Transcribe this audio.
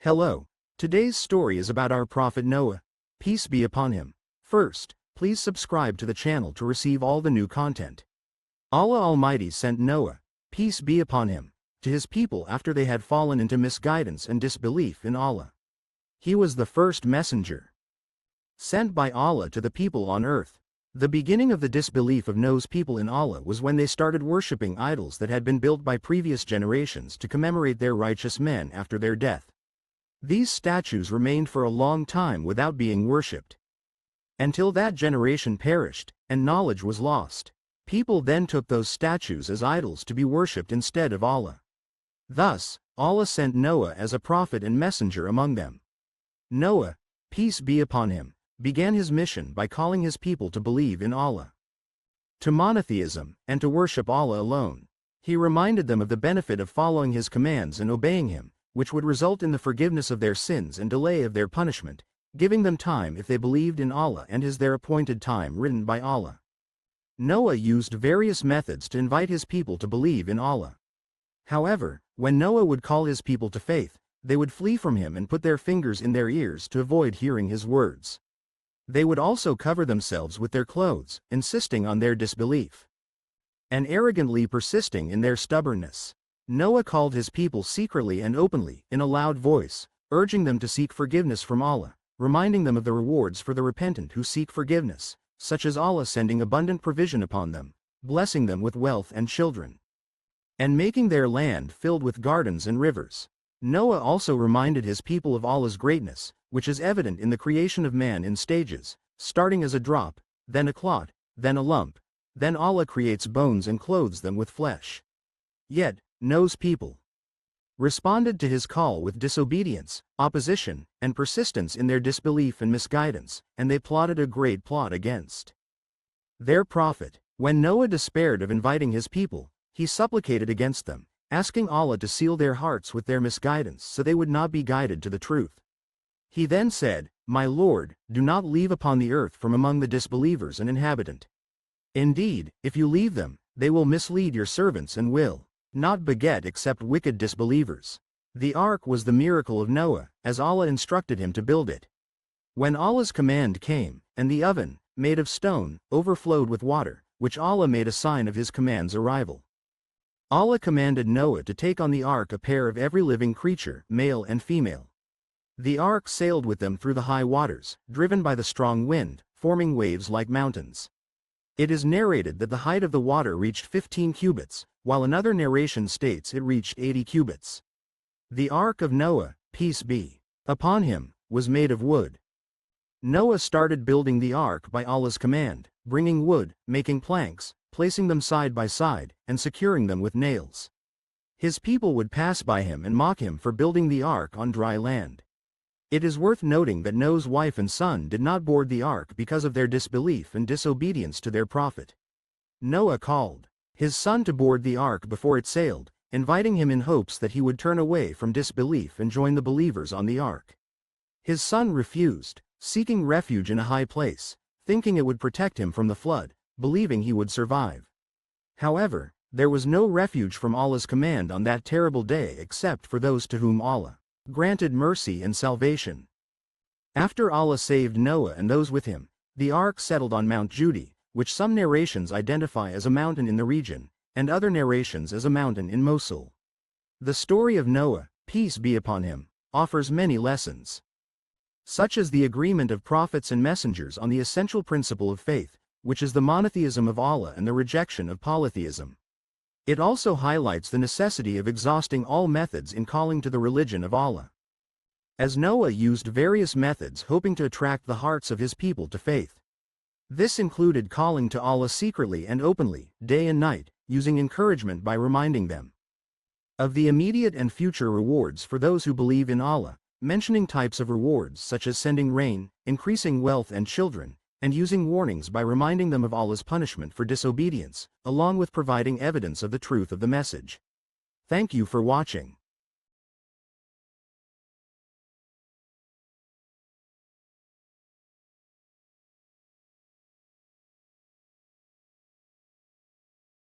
Hello. Today's story is about our prophet Noah. Peace be upon him. First, please subscribe to the channel to receive all the new content. Allah Almighty sent Noah, peace be upon him, to his people after they had fallen into misguidance and disbelief in Allah. He was the first messenger sent by Allah to the people on earth. The beginning of the disbelief of Noah's people in Allah was when they started worshipping idols that had been built by previous generations to commemorate their righteous men after their death. These statues remained for a long time without being worshipped, until that generation perished, and knowledge was lost. People then took those statues as idols to be worshipped instead of Allah. Thus, Allah sent Noah as a prophet and messenger among them. Noah, peace be upon him, began his mission by calling his people to believe in Allah, to monotheism, and to worship Allah alone. He reminded them of the benefit of following his commands and obeying him, which would result in the forgiveness of their sins and delay of their punishment, giving them time if they believed in Allah and His their appointed time written by Allah. Noah used various methods to invite his people to believe in Allah. However, when Noah would call his people to faith, they would flee from him and put their fingers in their ears to avoid hearing his words. They would also cover themselves with their clothes, insisting on their disbelief, and arrogantly persisting in their stubbornness. Noah called his people secretly and openly, in a loud voice, urging them to seek forgiveness from Allah, reminding them of the rewards for the repentant who seek forgiveness, such as Allah sending abundant provision upon them, blessing them with wealth and children, and making their land filled with gardens and rivers. Noah also reminded his people of Allah's greatness, which is evident in the creation of man in stages, starting as a drop, then a clot, then a lump. Then Allah creates bones and clothes them with flesh. Yet, Noah's people responded to his call with disobedience, opposition, and persistence in their disbelief and misguidance, and they plotted a great plot against their prophet. When Noah despaired of inviting his people, he supplicated against them, asking Allah to seal their hearts with their misguidance so they would not be guided to the truth. He then said, "My Lord, do not leave upon the earth from among the disbelievers an inhabitant. Indeed, if you leave them, they will mislead your servants and will not beget except wicked disbelievers." The ark was the miracle of Noah, as Allah instructed him to build it. When Allah's command came, and the oven, made of stone, overflowed with water, which Allah made a sign of his command's arrival, Allah commanded Noah to take on the ark a pair of every living creature, male and female. The ark sailed with them through the high waters, driven by the strong wind, forming waves like mountains. It is narrated that the height of the water reached 15 cubits, while another narration states it reached 80 cubits. The ark of Noah, peace be upon him, was made of wood. Noah started building the ark by Allah's command, bringing wood, making planks, placing them side by side, and securing them with nails. His people would pass by him and mock him for building the ark on dry land. It is worth noting that Noah's wife and son did not board the ark because of their disbelief and disobedience to their prophet. Noah called his son to board the ark before it sailed, inviting him in hopes that he would turn away from disbelief and join the believers on the ark. His son refused, seeking refuge in a high place, thinking it would protect him from the flood, believing he would survive. However, there was no refuge from Allah's command on that terrible day except for those to whom Allah granted mercy and salvation. After Allah saved Noah and those with him, the ark settled on Mount Judah, which some narrations identify as a mountain in the region, and other narrations as a mountain in Mosul. The story of Noah, peace be upon him, offers many lessons, such as the agreement of prophets and messengers on the essential principle of faith, which is the monotheism of Allah and the rejection of polytheism. It also highlights the necessity of exhausting all methods in calling to the religion of Allah, as Noah used various methods hoping to attract the hearts of his people to faith. This included calling to Allah secretly and openly, day and night, using encouragement by reminding them of the immediate and future rewards for those who believe in Allah, mentioning types of rewards such as sending rain, increasing wealth and children, and using warnings by reminding them of Allah's punishment for disobedience, along with providing evidence of the truth of the message. Thank you for watching.